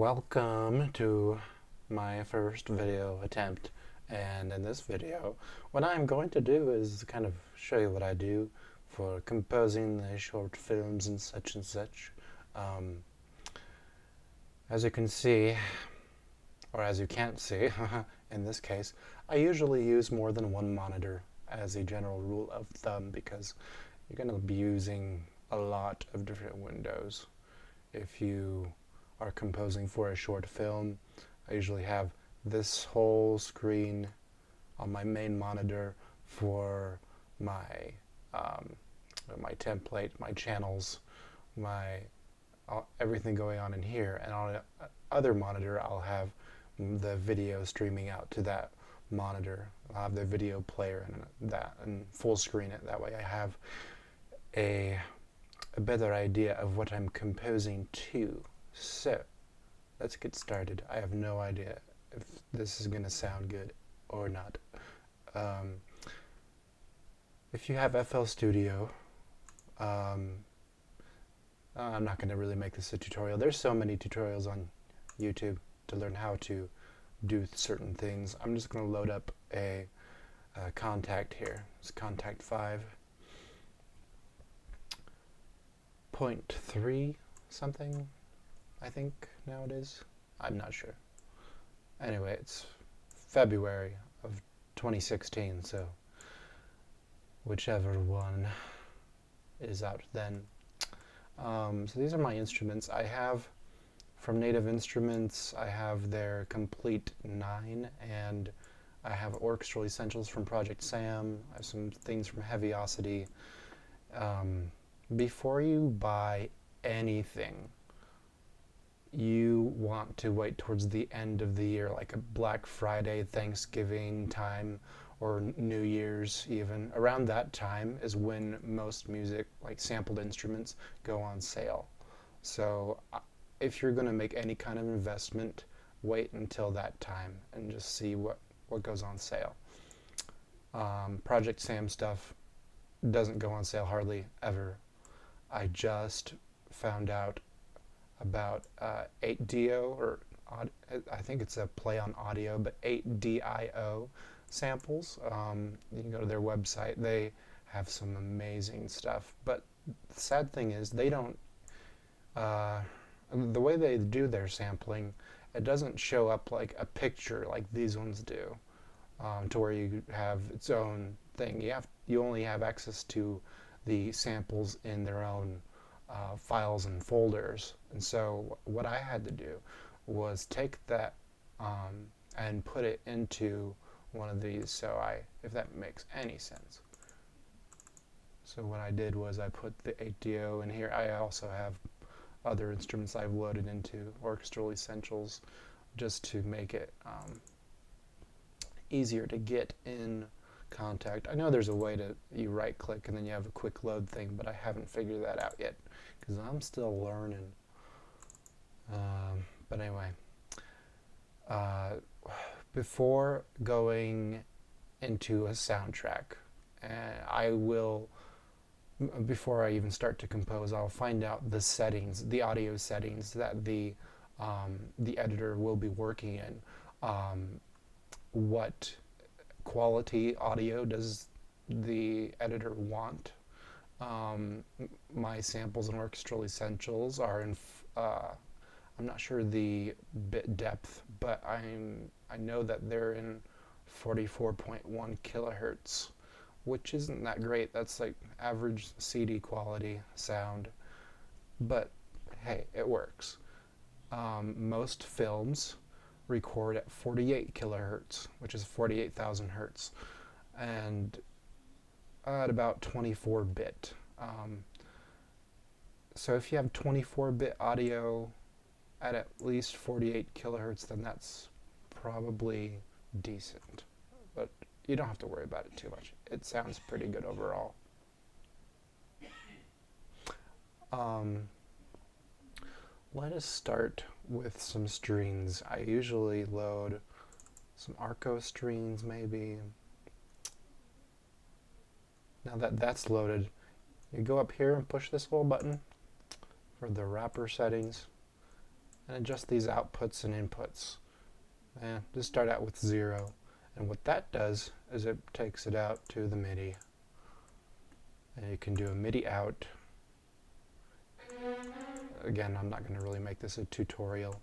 Welcome to my first video attempt, and in this video what I'm going to do is kind of show you what I do for composing the short films and such. Um, as you can see, or as you can't see in this case, I usually use more than one monitor as a general rule of thumb because you're going to be using a lot of different windows. If you are composing for a short film, I usually have this whole screen on my main monitor for my my template, my channels, my everything going on in here, and on the other monitor I'll have the video streaming out to that monitor. I'll have the video player and full screen it. That way I have a better idea of what I'm composing to. So, let's get started. I have no idea if this is going to sound good or not. If you have FL Studio, I'm not going to really make this a tutorial. There's so many tutorials on YouTube to learn how to do certain things. I'm just going to load up a contact here. It's contact 5.3 something, I think now it is. I'm not sure. Anyway, it's February of 2016, so whichever one is out then. So these are my instruments. I have, from Native Instruments, I have their Complete 9, and I have Orchestral Essentials from Project Sam. I have some things from Heaviosity. Before you buy anything, you want to wait towards the end of the year, like a Black Friday, Thanksgiving time, or New Year's even. Around that time is when most music, like sampled instruments, go on sale. So if you're going to make any kind of investment, wait until that time and just see what goes on sale. Project Sam stuff doesn't go on sale hardly ever. I just found out about 8DO, or I think it's a play on audio, but 8DIO samples. You can go to their website. They have some amazing stuff. But the sad thing is they don't, the way they do their sampling, it doesn't show up like a picture like these ones do, to where you have its own thing. You only have access to the samples in their own files and folders. And so what I had to do was take that and put it into one of these, so if that makes any sense. So what I did was I put the 8DO in here. I also have other instruments I've loaded into Orchestral Essentials just to make it easier to get in Contact. I know there's a way to, you right click and then you have a quick load thing, but I haven't figured that out yet because I'm still learning. But anyway, before going into a soundtrack, I will, before I even start to compose, I'll find out the settings, the audio settings that the editor will be working in. What quality audio does the editor want? My samples and Orchestral Essentials are in, I'm not sure the bit depth, but I know that they're in 44.1 kilohertz, which isn't that great. That's like average CD quality sound, but hey, it works. Most films record at 48 kilohertz, which is 48,000 hertz, and at about 24-bit. So if you have 24-bit audio at least 48 kilohertz, then that's probably decent. But you don't have to worry about it too much. It sounds pretty good overall. Let us start with some strings. I usually load some Arco strings maybe. Now that that's loaded, you go up here and push this little button for the wrapper settings, and adjust these outputs and inputs. And just start out with 0. And what that does is it takes it out to the MIDI. And you can do a MIDI out. Again, I'm not going to really make this a tutorial.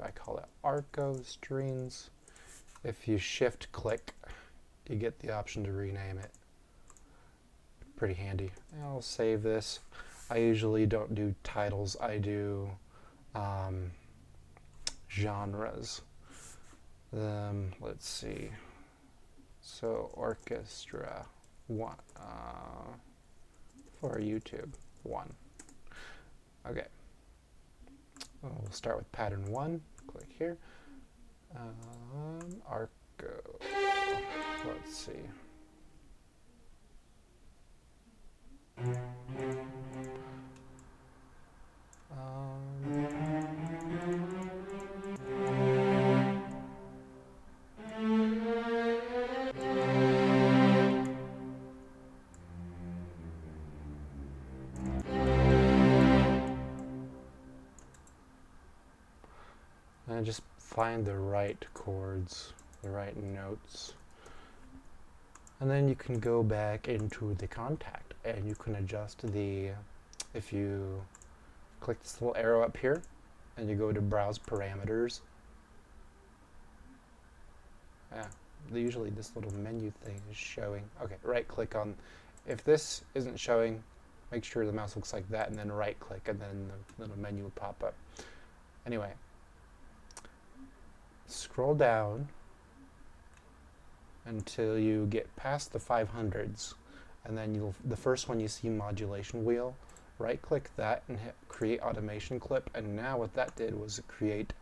I call it Arco Strings. If you shift click, you get the option to rename it. Pretty handy. I'll save this. I usually don't do titles, I do genres. Let's see. So orchestra 1 for YouTube 1. Okay. We'll start with pattern 1. Click here. Arco. Let's see. And just find the right chords, the right notes. And then you can go back into the contact and you can adjust if you click this little arrow up here and you go to browse parameters. Yeah, usually this little menu thing is showing. Okay, right click on, if this isn't showing, make sure the mouse looks like that and then right click and then the little menu will pop up. Anyway, scroll down until you get past the 500s, and then the first one you see modulation wheel, right click that and hit create automation clip, and now what that did was create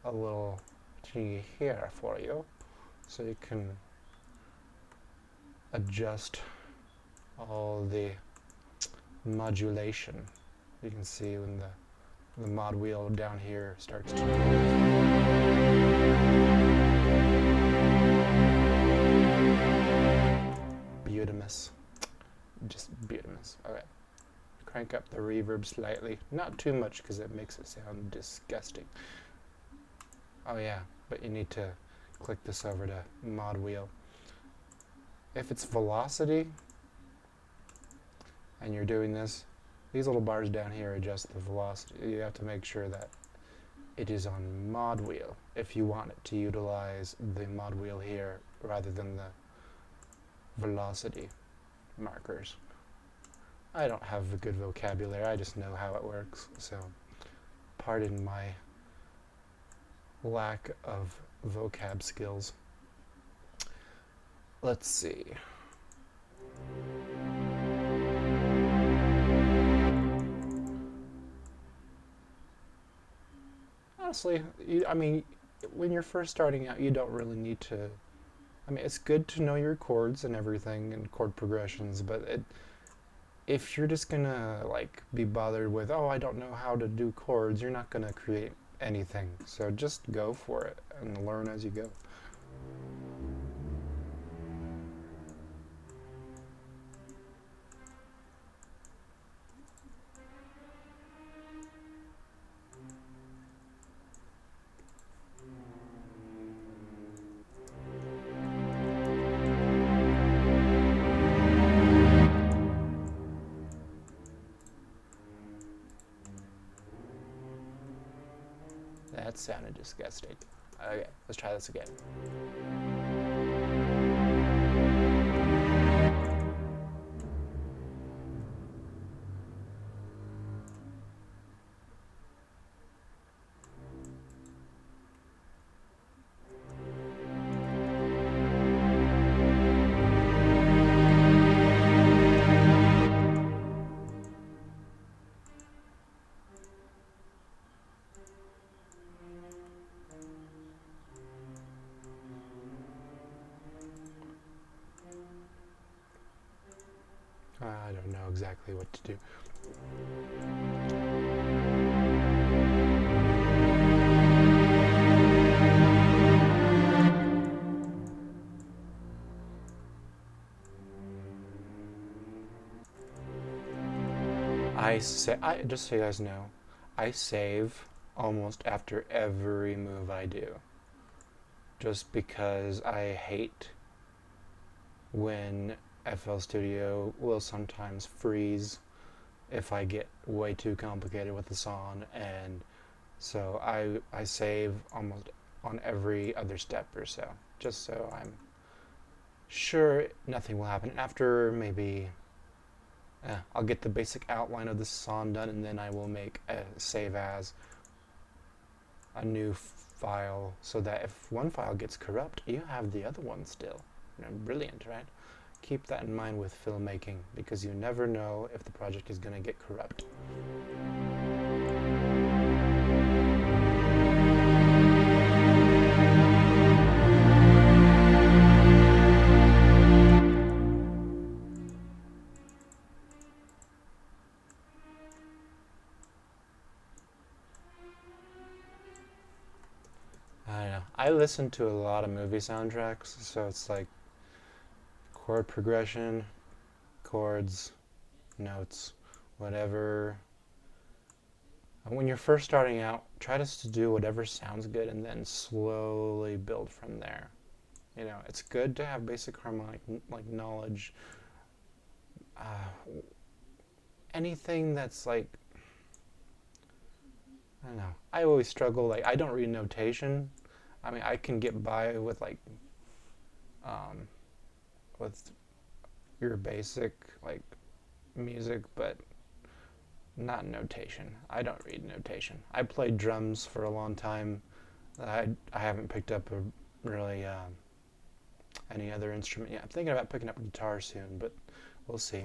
a little thingy here for you so you can adjust all the modulation. You can see when the mod wheel down here starts to beautimous. Just beautimous. Okay. Crank up the reverb slightly. Not too much because it makes it sound disgusting. Oh yeah, but you need to click this over to mod wheel. If it's velocity and you're doing this, these little bars down here adjust the velocity. You have to make sure that it is on mod wheel if you want it to utilize the mod wheel here rather than the velocity markers. I don't have a good vocabulary, I just know how it works, so pardon my lack of vocab skills. Let's see. Honestly, I mean, when you're first starting out, you don't really need to. I mean, it's good to know your chords and everything and chord progressions, but if you're just gonna like be bothered with, oh, I don't know how to do chords, you're not gonna create anything. So just go for it and learn as you go. That sounded disgusting. Okay, let's try this again. I don't know exactly what to do. Just so you guys know, I save almost after every move I do, just because I hate when FL Studio will sometimes freeze if I get way too complicated with the song, and so I save almost on every other step or so, just so I'm sure nothing will happen. After maybe I'll get the basic outline of the song done, and then I will make a save as a new file, so that if one file gets corrupt, you have the other one still. Brilliant, right? Keep that in mind with filmmaking, because you never know if the project is going to get corrupt. I don't know. I listen to a lot of movie soundtracks, so it's like chord progression, chords, notes, whatever. When you're first starting out, try just to do whatever sounds good and then slowly build from there. You know, it's good to have basic harmonic knowledge. Anything that's like, I don't know. I always struggle. Like, I don't read notation. I mean, I can get by with with your basic music, but not notation. I don't read notation. I played drums for a long time. I haven't picked up really any other instrument yet. I'm thinking about picking up guitar soon, but we'll see.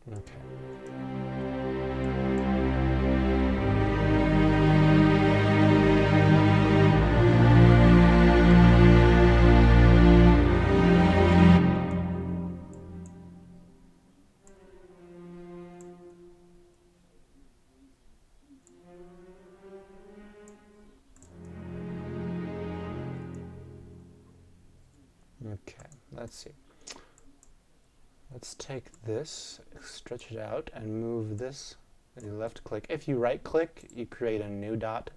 Okay. Okay, let's see. Let's take this, stretch it out, and move this. You left click. If you right click, you create a new dot.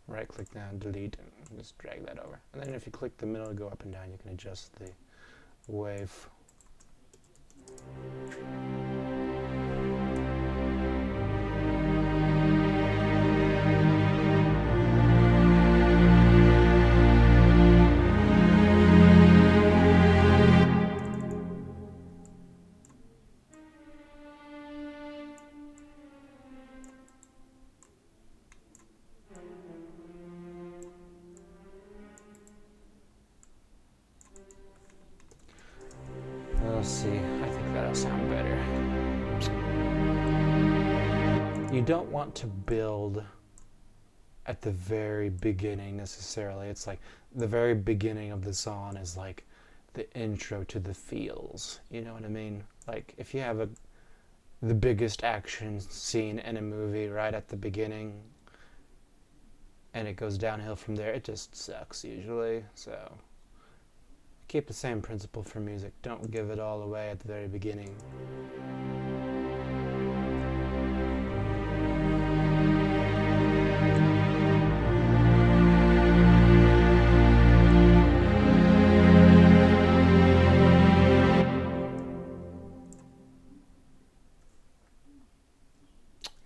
Right click down, delete, and just drag that over. And then if you click the middle, go up and down, you can adjust the wave. Let's see, I think that'll sound better. You don't want to build at the very beginning necessarily. It's like the very beginning of the song is like the intro to the feels. You know what I mean? Like if you have the biggest action scene in a movie right at the beginning and it goes downhill from there, it just sucks usually. So keep the same principle for music. Don't give it all away at the very beginning.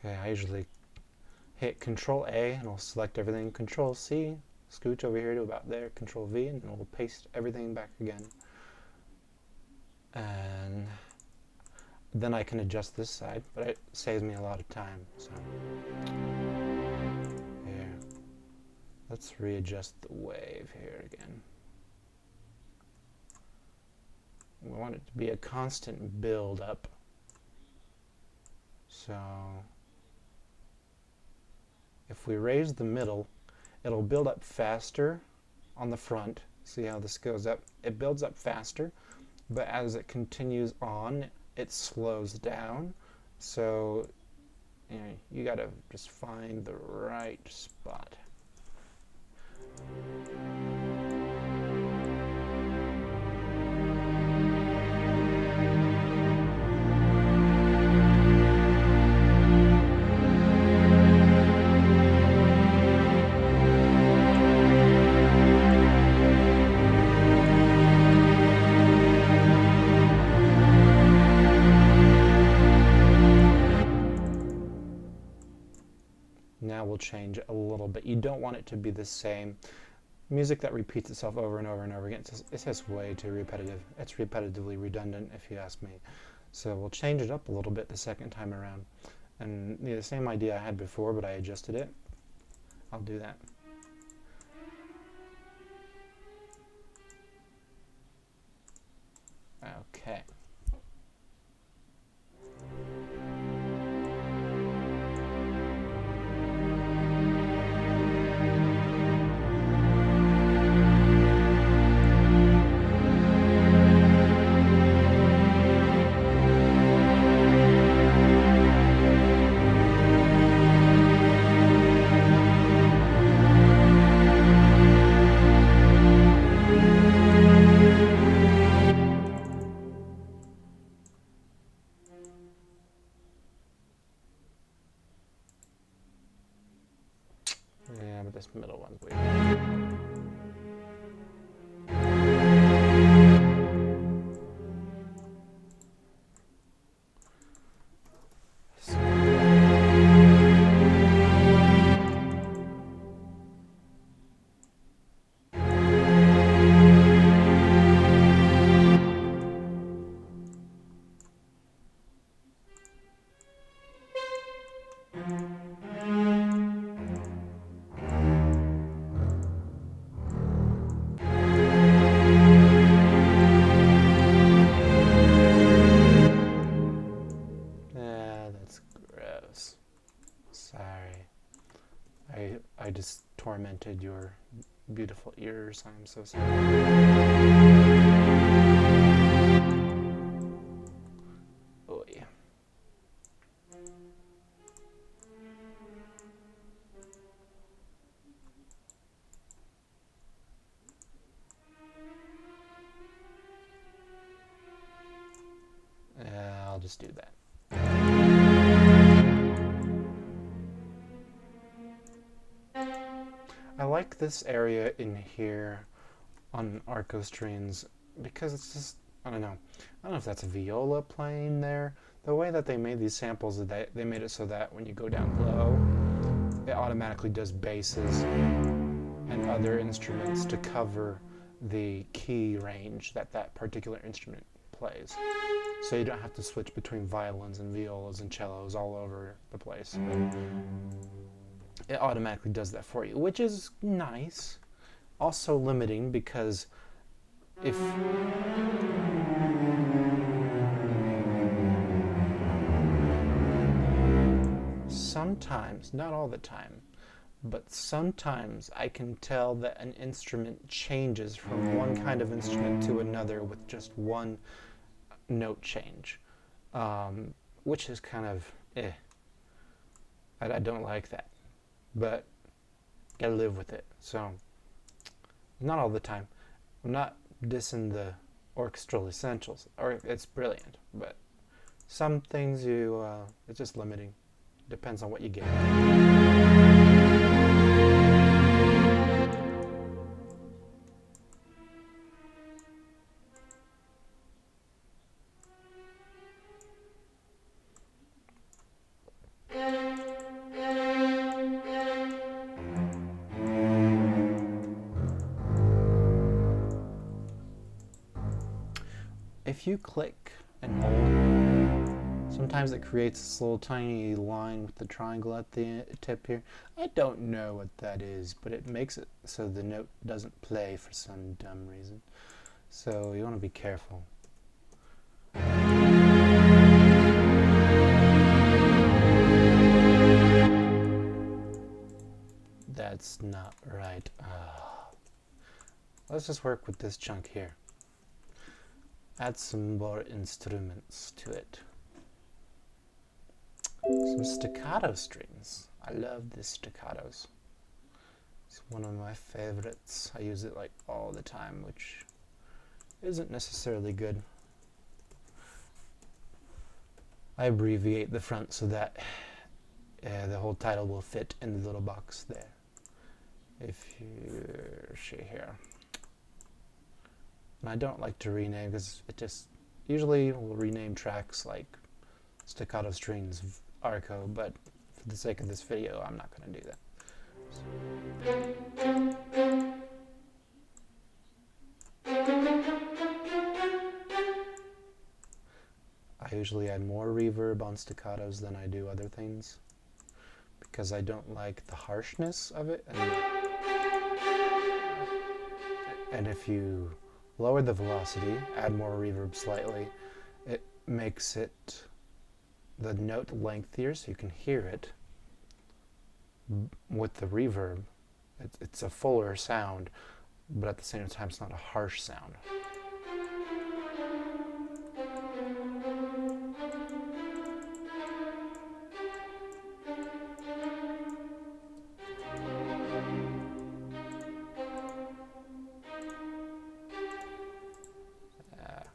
Okay, I usually hit Control A and I'll select everything. Control C, scooch over here to about there, Control V, and we'll paste everything back again. And then I can adjust this side, but it saves me a lot of time. So here, let's readjust the wave here again. We want it to be a constant build up. So if we raise the middle, it'll build up faster on the front. See how this goes up? It builds up faster, but as it continues on, it slows down. So you gotta just find the right spot. Now we'll change it a little bit. You don't want it to be the same. Music that repeats itself over and over and over again, it's just way too repetitive. It's repetitively redundant, if you ask me. So we'll change it up a little bit the second time around. And the same idea I had before, but I adjusted it. I'll do that. Okay. Yeah, but this middle one's weird. Sorry. I just tormented your beautiful ears. I'm so sorry. Oh yeah. I'll just do that. I like this area in here on Arco Strings because it's just, I don't know if that's a viola playing there. The way that they made these samples, they made it so that when you go down low, it automatically does basses and other instruments to cover the key range that that particular instrument plays. So you don't have to switch between violins and violas and cellos all over the place. It automatically does that for you, which is nice. Also limiting because if sometimes, not all the time, but sometimes I can tell that an instrument changes from one kind of instrument to another with just one note change, which is kind of I don't like that, but gotta live with it. So not all the time. I'm not dissing the orchestral essentials, or it's brilliant, but some things it's just limiting. Depends on what you get. If you click and hold, sometimes it creates this little tiny line with the triangle at the tip here. I don't know what that is, but it makes it so the note doesn't play for some dumb reason. So you want to be careful. That's not right. Let's just work with this chunk here. Add some more instruments to it. Some staccato strings. I love these staccatos. It's one of my favorites. I use it like all the time, which isn't necessarily good. I abbreviate the front so that the whole title will fit in the little box there. If you see here. And I don't like to rename because it just usually will rename tracks like staccato strings Arco, but for the sake of this video I'm not going to do that. I usually add more reverb on staccatos than I do other things because I don't like the harshness of it, and if you lower the velocity, add more reverb slightly, it makes it the note lengthier so you can hear it with the reverb. It's a fuller sound, but at the same time it's not a harsh sound.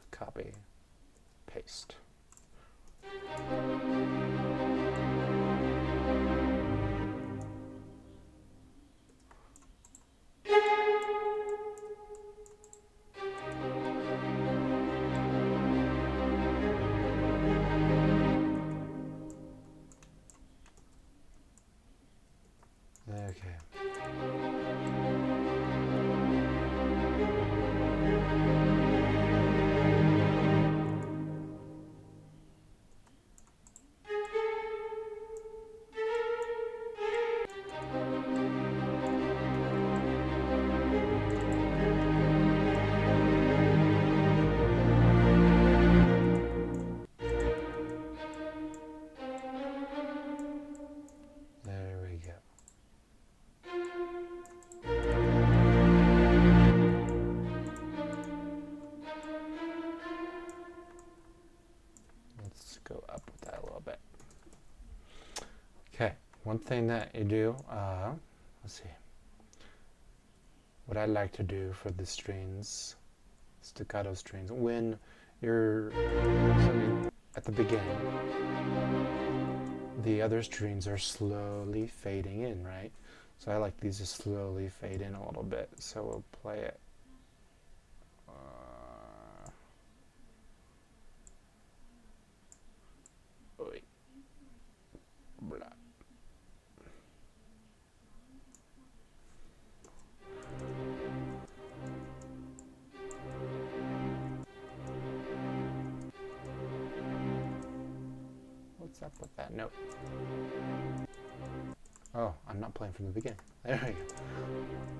Copy, paste. Okay. There we go. Let's go up with that a little bit. Okay, one thing that you do, let's see. What I like to do for the strings, staccato strings, when you're at the beginning, the other strings are slowly fading in, right? So I like these to slowly fade in a little bit. So we'll play it. Blah. What's up with that note? Oh, I'm not playing from the beginning. There we go.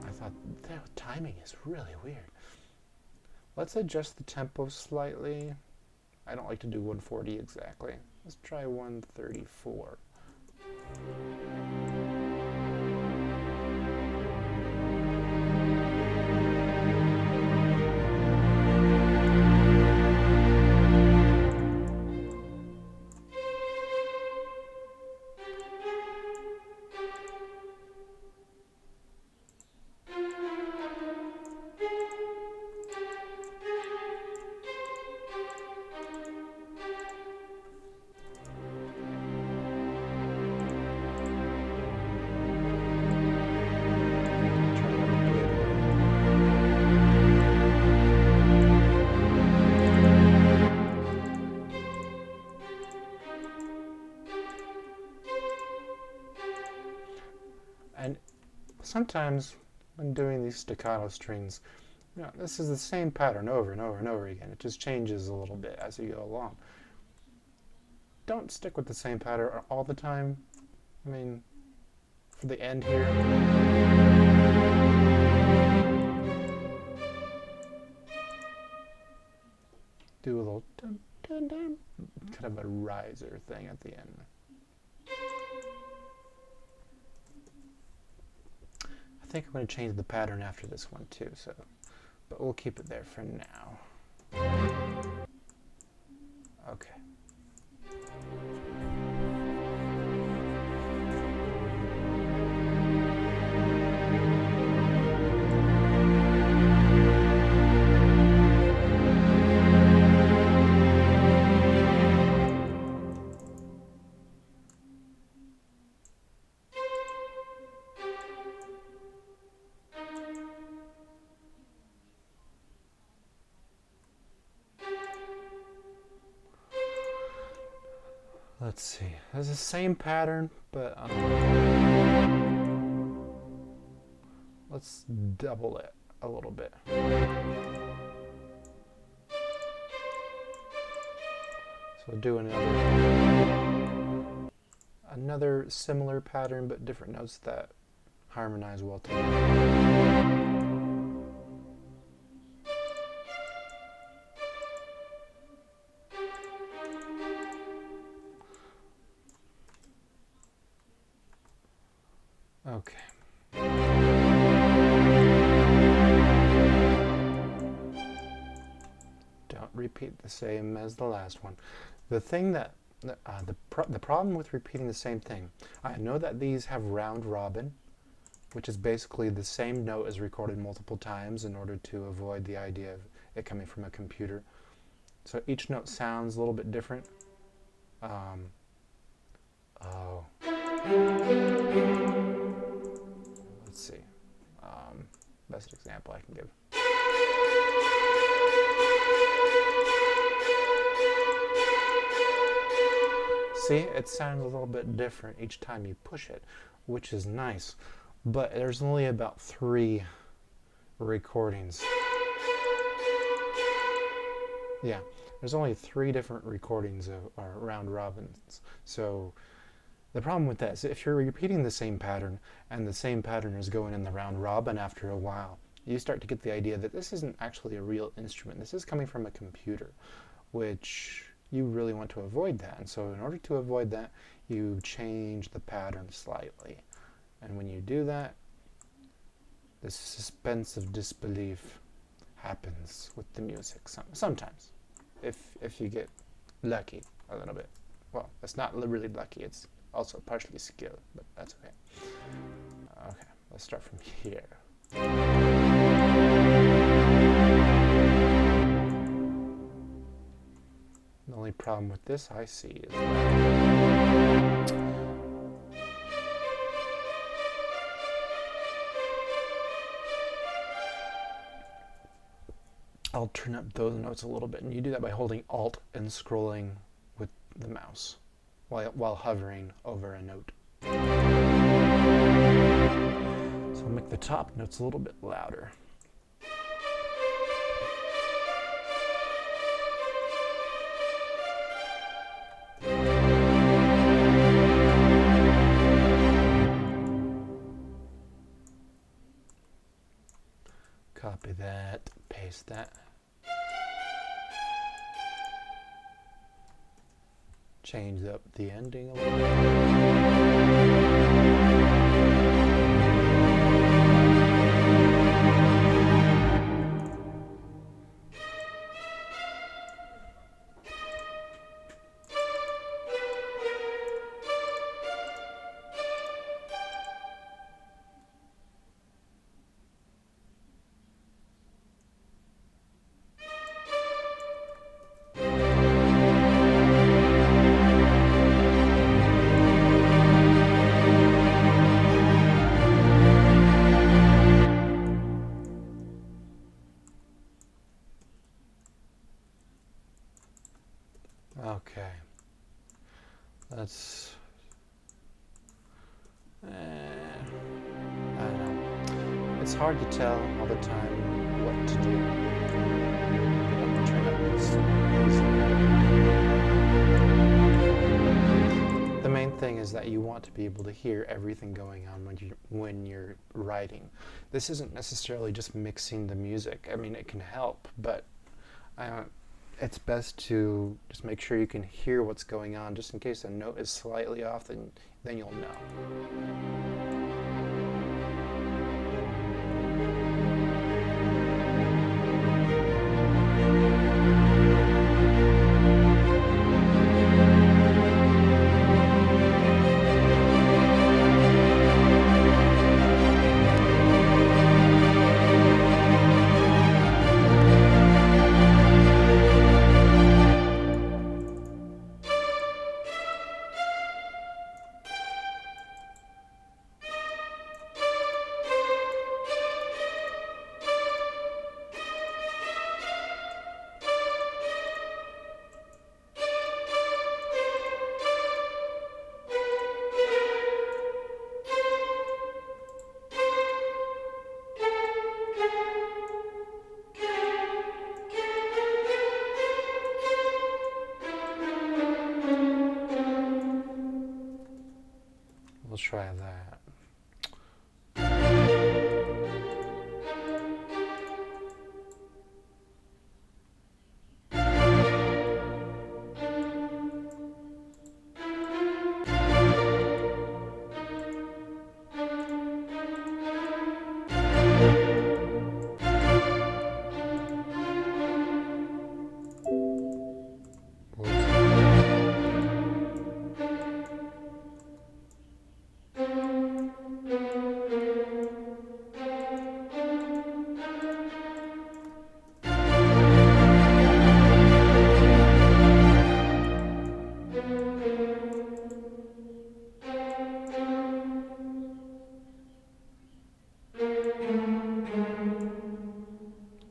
I thought the timing is really weird. Let's adjust the tempo slightly. I don't like to do 140 exactly. Let's try 134. And sometimes when doing these staccato strings, you know, this is the same pattern over and over and over again. It just changes a little bit as you go along. Don't stick with the same pattern all the time. I mean, for the end here, do a little dun, dun, dun, kind of a riser thing at the end. think I'm going to change the pattern after this one too, so, but we'll keep it there for now. Okay. Let's see. It's the same pattern, but let's double it a little bit. So do another similar pattern, but different notes that harmonize well together. Okay. Don't repeat the same as the last one. The thing that the problem with repeating the same thing, I know that these have round robin, which is basically the same note is recorded multiple times in order to avoid the idea of it coming from a computer. So each note sounds a little bit different. Oh. Let's see. Best example I can give. See, it sounds a little bit different each time you push it, which is nice. But there's only about 3 recordings. Yeah, there's only 3 different recordings of round robins. So the problem with that is if you're repeating the same pattern and the same pattern is going in the round robin after a while, you start to get the idea that this isn't actually a real instrument. This is coming from a computer, which you really want to avoid that. And so in order to avoid that, you change the pattern slightly. And when you do that, the suspense of disbelief happens with the music sometimes, if you get lucky a little bit. Well, it's not really lucky, it's also partially skill, but that's okay. Okay, let's start from here. The only problem with this I see is that I'll turn up those notes a little bit, and you do that by holding Alt and scrolling with the mouse while hovering over a note. So I'll make the top notes a little bit louder. Copy that, paste that. Change up the ending a little bit. Okay, let's, I don't know, it's hard to tell all the time what to do. I'm trying to The main thing is that you want to be able to hear everything going on when you're writing. This isn't necessarily just mixing the music. I mean, it can help, but it's best to just make sure you can hear what's going on, just in case a note is slightly off, then you'll know. try that.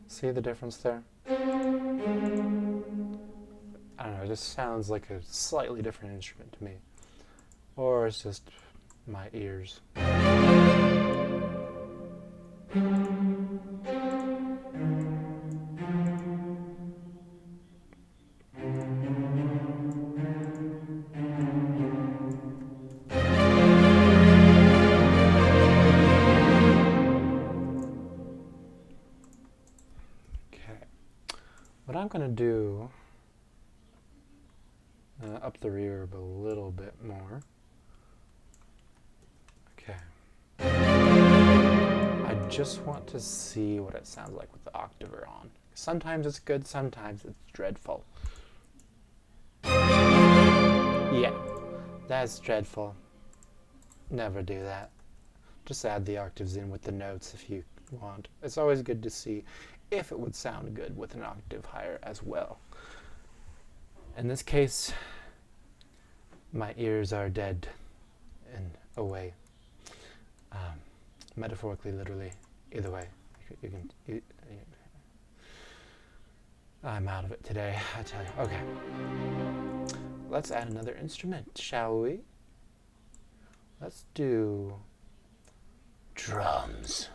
See the difference there? I don't know, it just sounds like a slightly different instrument to me. Or it's just my ears. What I'm going to do, up the reverb a little bit more. Okay. I just want to see what it sounds like with the octaver on. Sometimes it's good, sometimes it's dreadful. Yeah, that's dreadful. Never do that. Just add the octaves in with the notes if you want. It's always good to see if it would sound good with an octave higher as well. In this case, my ears are dead in a way. Metaphorically, literally, either way. I'm out of it today, I tell you. Okay. Let's add another instrument, shall we? Let's do drums.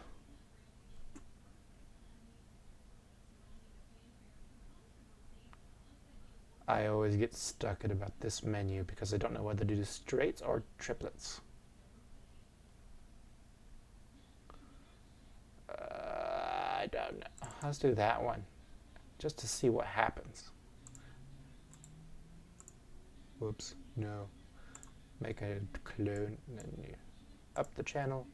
I always get stuck at about this menu because I don't know whether to do straights or triplets. I don't know. Let's do that one, just to see what happens. Whoops, no. Make a clone, and then you up the channel,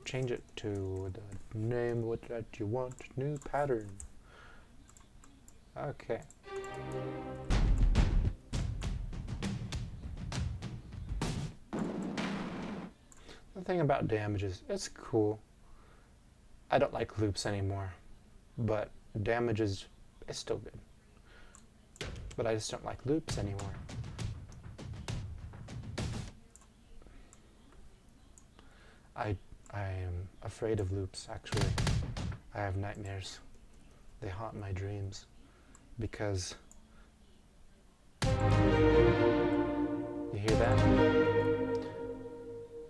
change it to the name that you want, new pattern. Okay. The thing about damages, it's cool. I don't like loops anymore, but damages is still good. But I just don't like loops anymore. I am afraid of loops, actually. I have nightmares. They haunt my dreams because you hear that?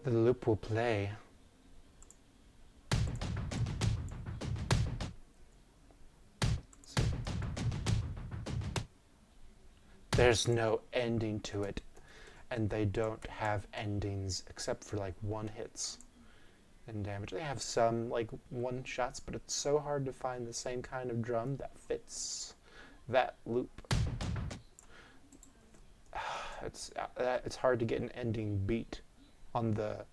The loop will play. See? There's no ending to it, and they don't have endings except for like one hits and damage. They have some like one shots, but it's so hard to find the same kind of drum that fits that loop. It's hard to get an ending beat on the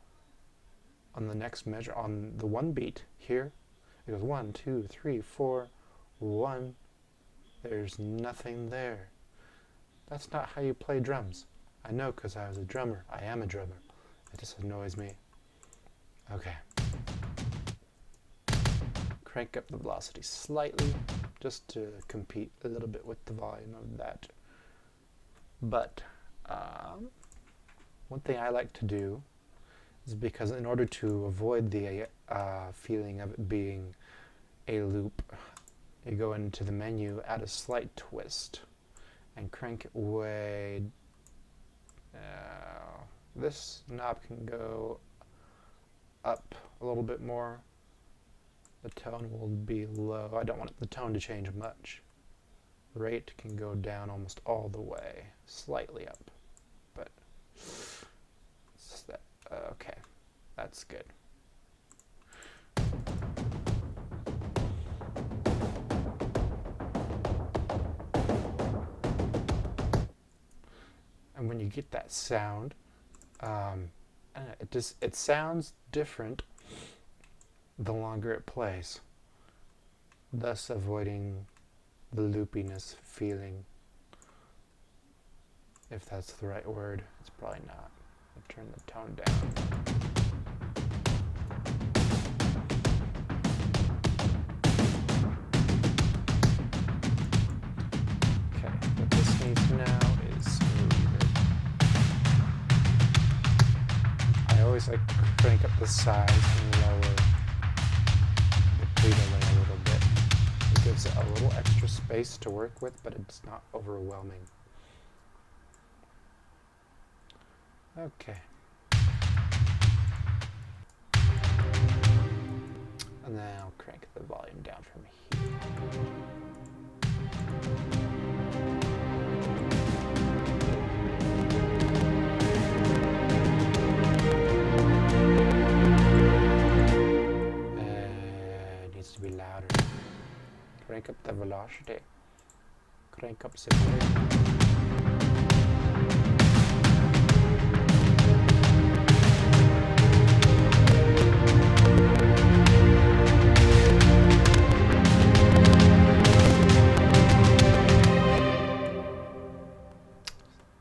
next measure, on the one beat here. It goes 1, 2, 3, 4, 1. There's nothing there. That's not how you play drums. I know, because I was a drummer. I am a drummer. It just annoys me. Okay. Crank up the velocity slightly, just to compete a little bit with the volume of that. But one thing I like to do is, because in order to avoid the feeling of it being a loop, you go into the menu, add a slight twist, and crank it way. This knob can go up a little bit more. The tone will be low. I don't want the tone to change much. Rate can go down almost all the way, slightly up, but it's that, okay. That's good. And when you get that sound, it sounds different the longer it plays, thus avoiding the loopiness feeling. If that's the right word, it's probably not. I'll turn the tone down. Okay, what this needs now is some reverb. I always like to crank up the size and lower the pre-delay a little bit. It gives it a little extra space to work with, but it's not overwhelming. Okay. And then I'll crank the volume down from here. It needs to be louder. Crank up the velocity. Crank up severity.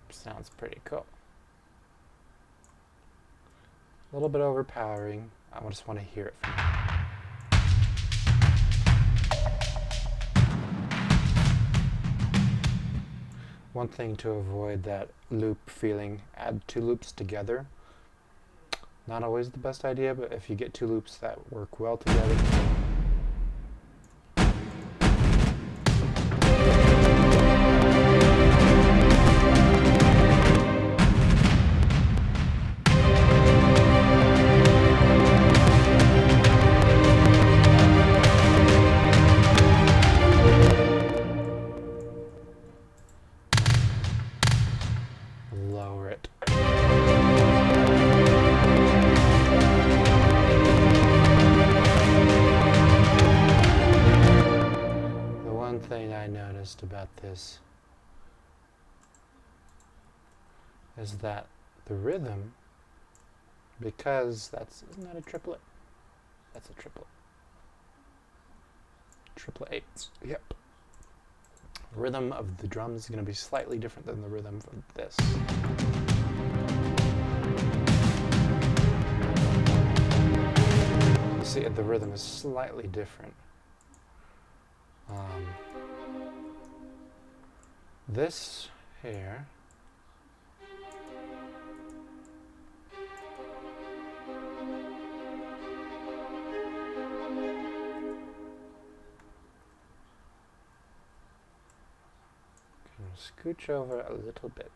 Sounds pretty cool. A little bit overpowering. I just want to hear it from you. One thing to avoid that loop feeling, add two loops together. Not always the best idea, but if you get two loops that work well together, lower it. The one thing I noticed about this is that the rhythm, because isn't that a triplet? That's a triplet. Triplet eights, yep. Rhythm of the drums is going to be slightly different than the rhythm from this. You see, the rhythm is slightly different. This here scooch over a little bit.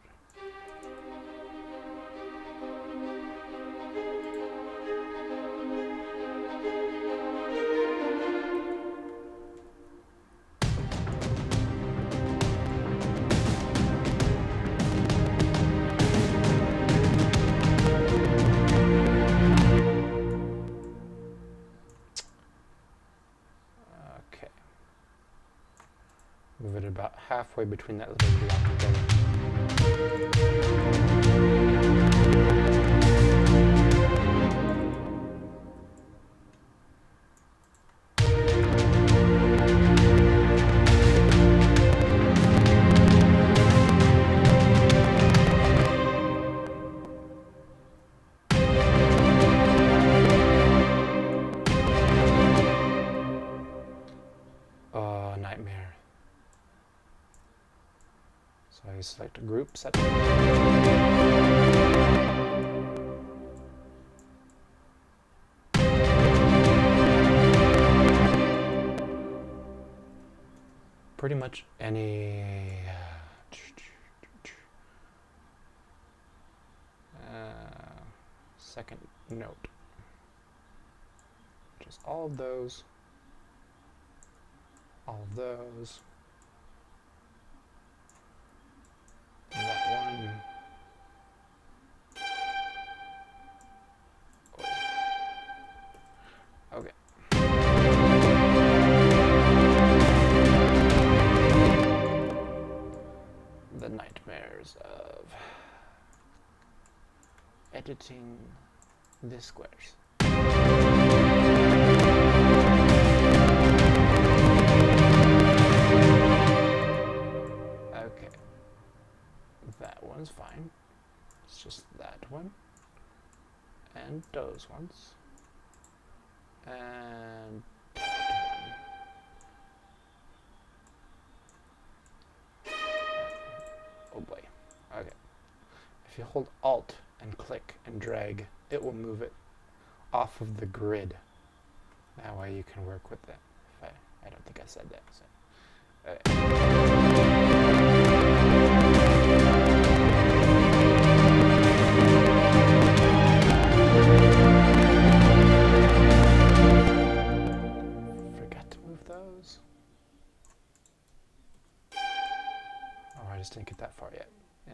Okay. Move it about halfway between that little block there. Nightmare. So I select a group, set. Pretty much any second note. Just all of those. All of those. And that one. Oh, fitting the squares. Okay, that one's fine. It's just that one and those ones and that one. Oh boy. Okay. If you hold Alt and click and drag, it will move it off of the grid. That way you can work with that. I don't think I said that. So. Forgot to move those. Oh, I just didn't get that far yet. Yeah.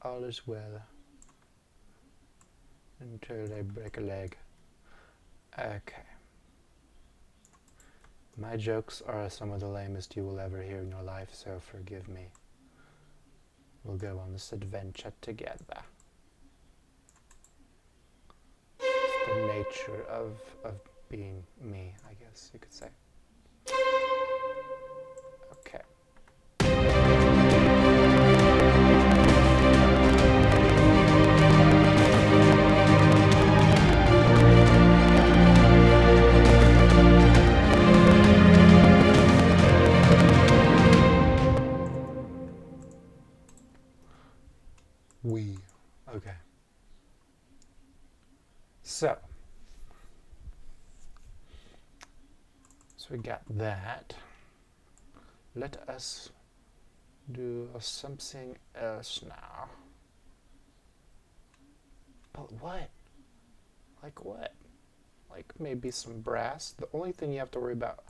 All is well. Until they break a leg. Okay. My jokes are some of the lamest you will ever hear in your life, so forgive me. We'll go on this adventure together. It's the nature of being me, I guess you could say. Okay. Okay. So we got that. Let us do something else now. But what? Like what? Like maybe some brass. The only thing you have to worry about,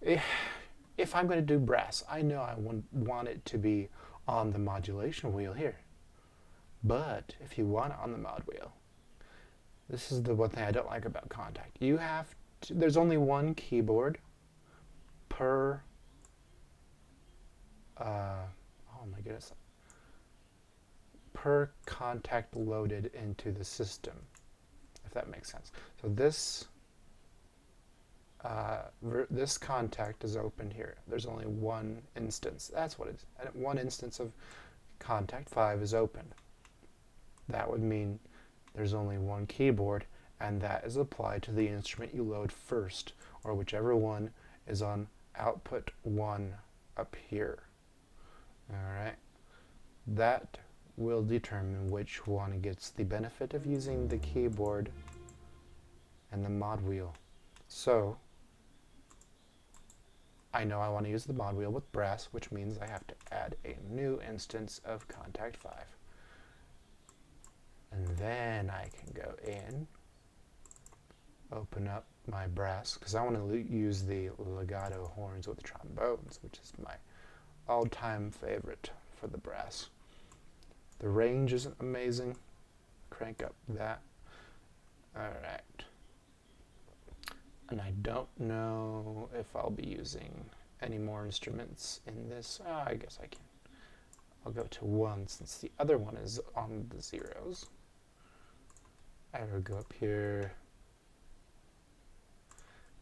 if I'm going to do brass, I know I want it to be on the modulation wheel here. But if you want it on the mod wheel, this is the one thing I don't like about Contact. You have to, there's only one keyboard per, oh my goodness, per contact loaded into the system, if that makes sense. So this, this contact is open here. There's only one instance. That's what it is. One instance of Contact 5 is open. That would mean there's only one keyboard, and that is applied to the instrument you load first, or whichever one is on output 1 up here. Alright, that will determine which one gets the benefit of using the keyboard and the mod wheel. So I know I want to use the mod wheel with brass, which means I have to add a new instance of Contact 5. And then I can go in, open up my brass, because I want to use the legato horns with trombones, which is my all-time favorite for the brass. The range is amazing. Crank up that. Alright. And I don't know if I'll be using any more instruments in this. I guess I can. I'll go to 1 since the other one is on the zeros. I will go up here,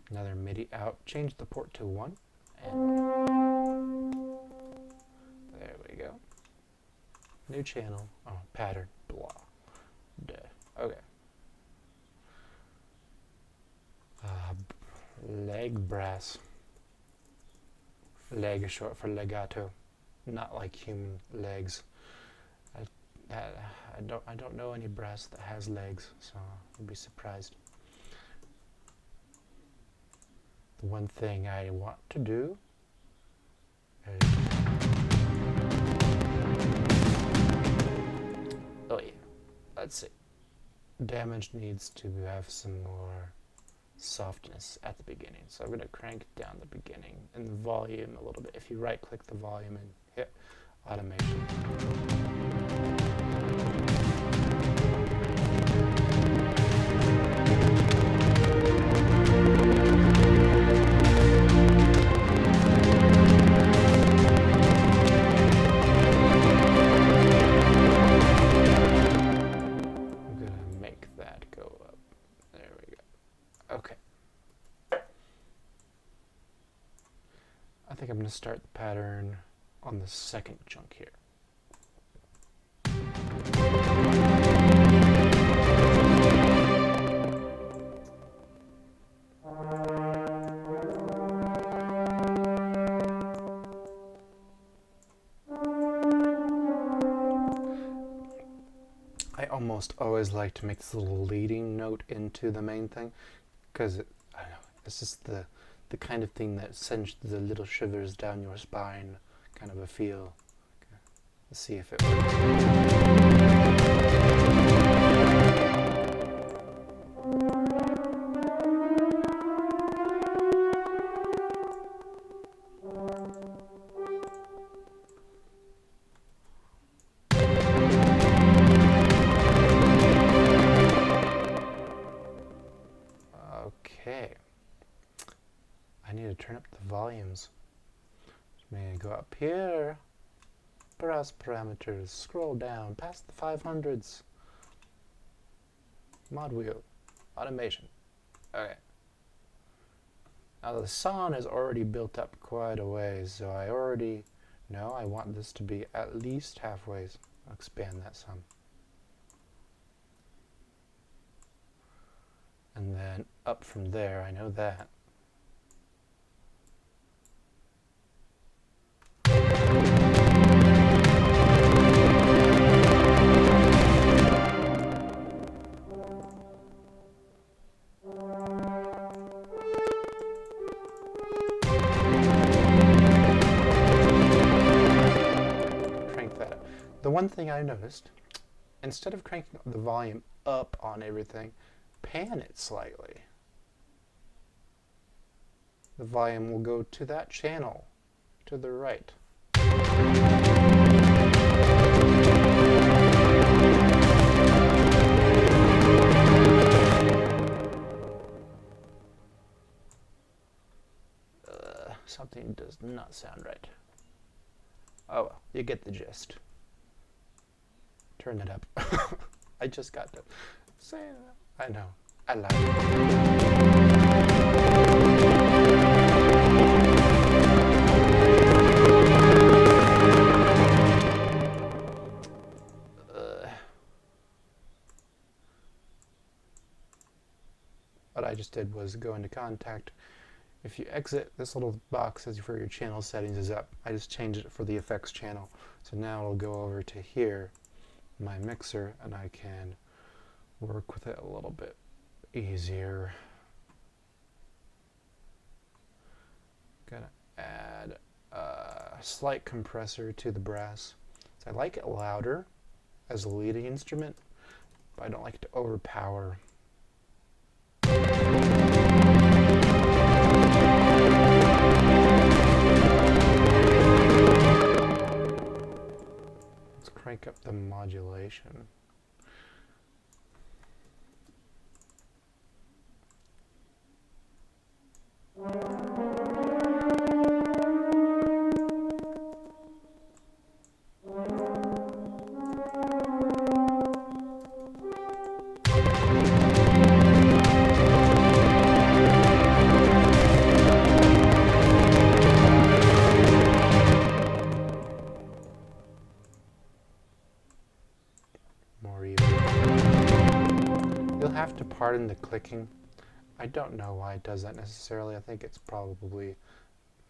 another MIDI out, change the port to 1, and there we go. New channel, oh, pattern, blah, duh. Okay. Leg brass. Leg is short for legato, not like human legs. I don't know any brass that has legs, so I'd be surprised. The one thing I want to do is, oh yeah, let's see. Damage needs to have some more softness at the beginning, so I'm going to crank down the beginning and the volume a little bit. If you right click the volume and hit automation, think I'm going to start the pattern on the second chunk here. I almost always like to make this little leading note into the main thing, because I don't know, it's just the kind of thing that sends the little shivers down your spine, kind of a feel. Okay. Let's see if it works. Okay, I need to turn up the volumes. Just may go up here, browse parameters, scroll down past the 500s, mod wheel, automation. Okay. Now the sound is already built up quite a ways, so I already know I want this to be at least halfway. I'll expand that some. And then up from there, I know that. Crank that up. The one thing I noticed, instead of cranking the volume up on everything, pan it slightly. The volume will go to that channel to the right. Something does not sound right. Oh well, you get the gist. Turn it up. I just got to say that. I know. I like What I just did was go into contact. If you exit, this little box says for your channel settings is up. I just changed it for the effects channel. So now it'll go over to here, my mixer, and I can work with it a little bit easier. Gonna add a slight compressor to the brass. So I like it louder as a leading instrument, but I don't like it to overpower. Let's crank up the modulation. More even. You'll have to pardon the clicking. I don't know why it does that necessarily. I think it's probably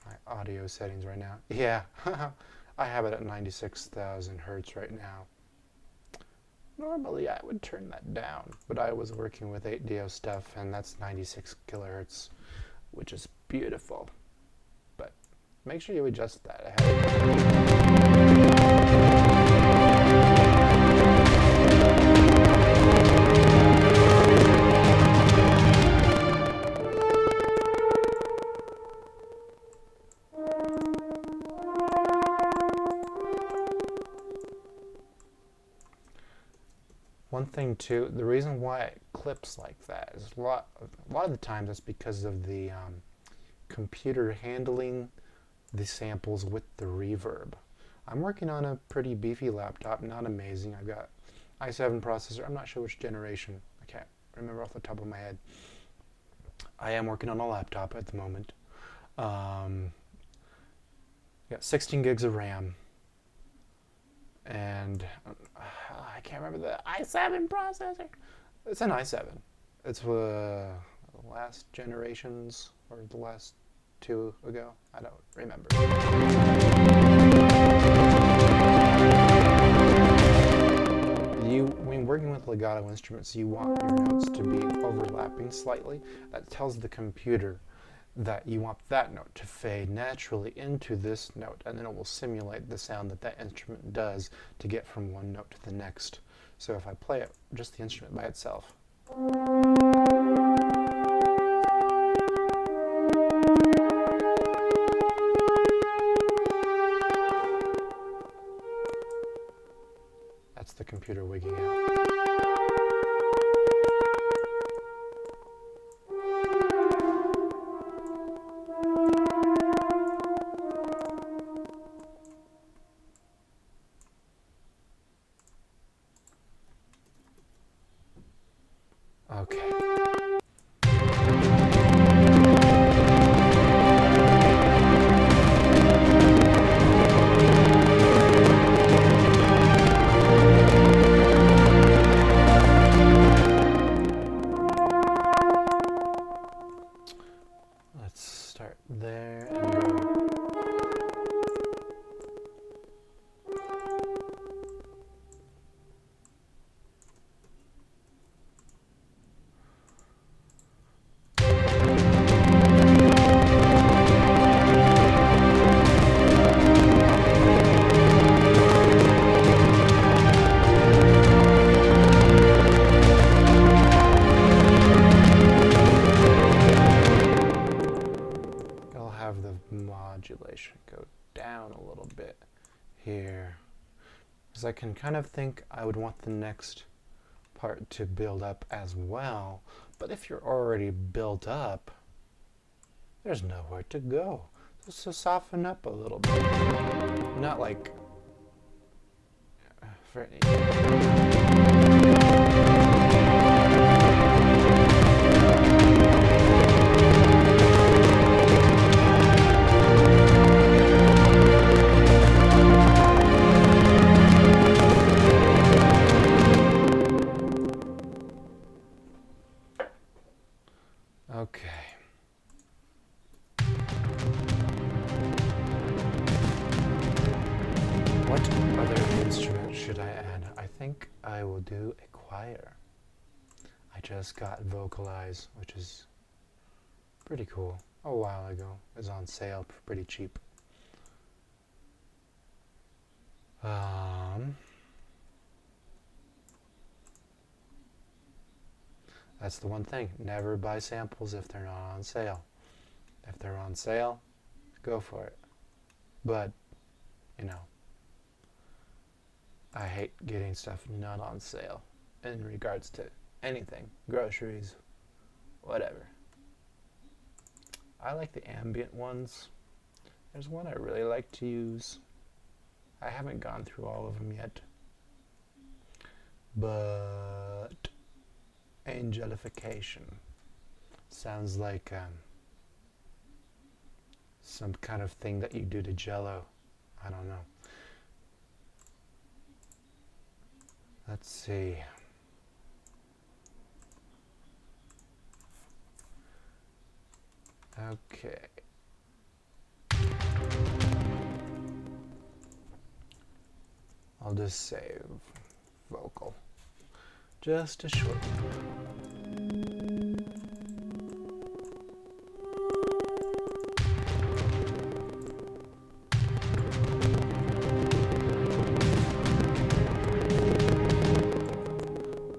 my audio settings right now. Yeah, I have it at 96,000 hertz right now. Normally I would turn that down, but I was working with 8DO stuff and that's 96 kilohertz, which is beautiful. But make sure you adjust that ahead. One thing too, the reason why it clips like that is a lot of the times it's because of the computer handling the samples with the reverb. I'm working on a pretty beefy laptop, not amazing. I've got i7 processor. I'm not sure which generation. I can't remember off the top of my head. I am working on a laptop at the moment. got 16 gigs of RAM, and I can't remember the i7 processor. It's an i7. It's the last generations, or the last two ago. I don't remember. When working with legato instruments, you want your notes to be overlapping slightly. That tells the computer that you want that note to fade naturally into this note, and then it will simulate the sound that that instrument does to get from one note to the next. So if I play it, just the instrument by itself. That's the computer wigging out. Okay. Let's start there and go. Have the modulation go down a little bit here, because I can kind of think I would want the next part to build up as well, but if you're already built up, there's nowhere to go. So soften up a little bit. Not like for okay. What other instrument should I add? I think I will do a choir. I just got Vocalize, which is pretty cool. A while ago. It was on sale for pretty cheap. That's the one thing. Never buy samples if they're not on sale. If they're on sale, go for it. But, you know, I hate getting stuff not on sale in regards to anything. Groceries, whatever. I like the ambient ones. There's one I really like to use. I haven't gone through all of them yet. But angelification sounds like some kind of thing that you do to Jello. I don't know. Let's see. Okay. I'll just save vocal. Just a short one.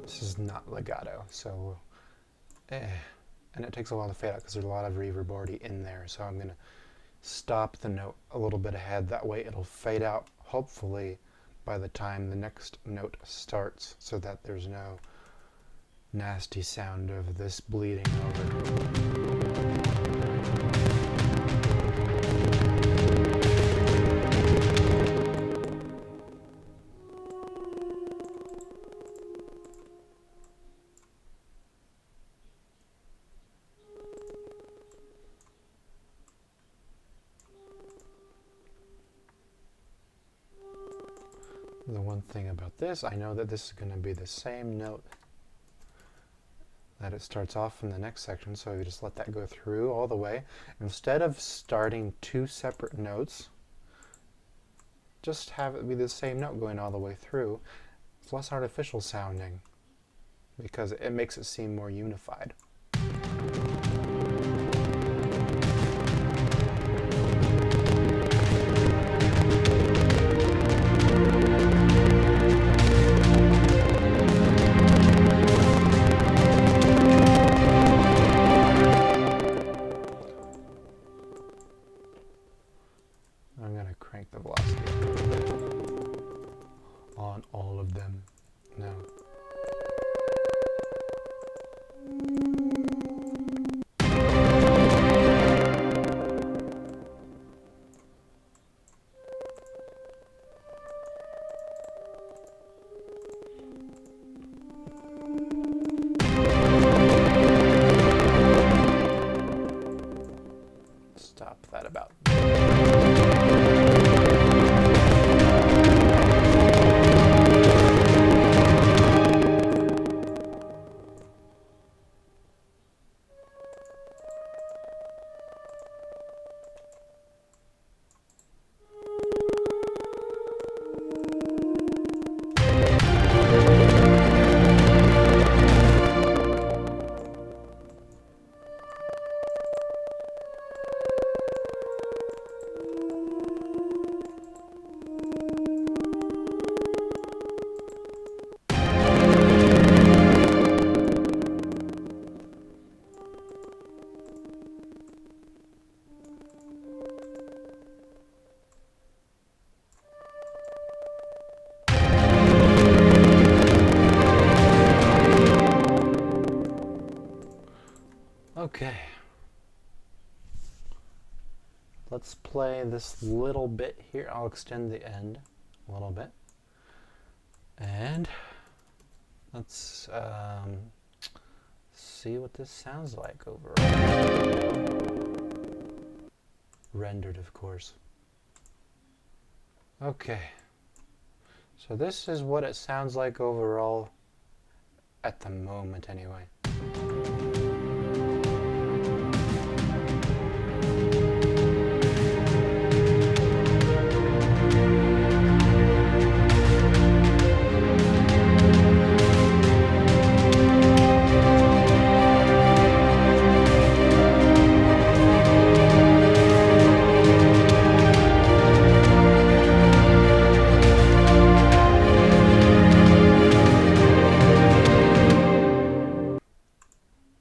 This is not legato, so and it takes a while to fade out because there's a lot of reverb already in there, so I'm gonna stop the note a little bit ahead. That way it'll fade out, hopefully, by the time the next note starts, so that there's no nasty sound of this bleeding over. The one thing about this, I know that this is going to be the same note that it starts off in the next section, so you just let that go through all the way. Instead of starting two separate notes, just have it be the same note going all the way through. It's less artificial sounding because it makes it seem more unified. I'm going to crank the velocity up a little bit on all of them now. Stop that about. Okay, let's play this little bit here. I'll extend the end a little bit. And let's see what this sounds like overall. Rendered, of course. Okay, so this is what it sounds like overall at the moment anyway.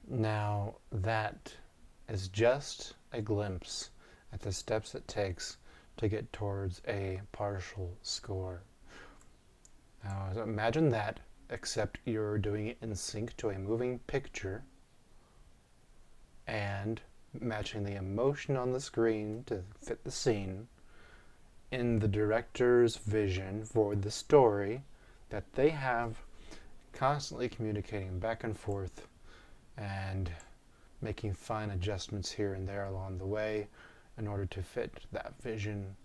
Now that is just a glimpse at the steps it takes to get towards a partial score. Now imagine that, except you're doing it in sync to a moving picture and matching the emotion on the screen to fit the scene in the director's vision for the story that they have, constantly communicating back and forth and making fine adjustments here and there along the way in order to fit that vision.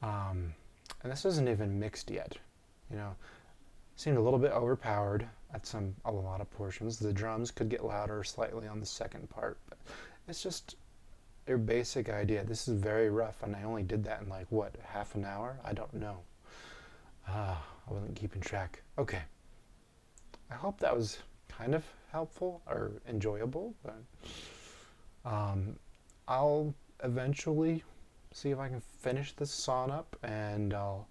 And this isn't even mixed yet. You know, seemed a little bit overpowered at a lot of portions. The drums could get louder slightly on the second part, but it's just your basic idea. This is very rough, and I only did that in like, what, half an hour? I don't know. I wasn't keeping track. Okay. I hope that was kind of helpful or enjoyable, but I'll eventually see if I can finish this song up, and I'll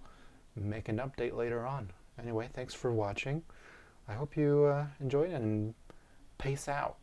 make an update later on. Anyway, thanks for watching. I hope you enjoyed it, and peace out.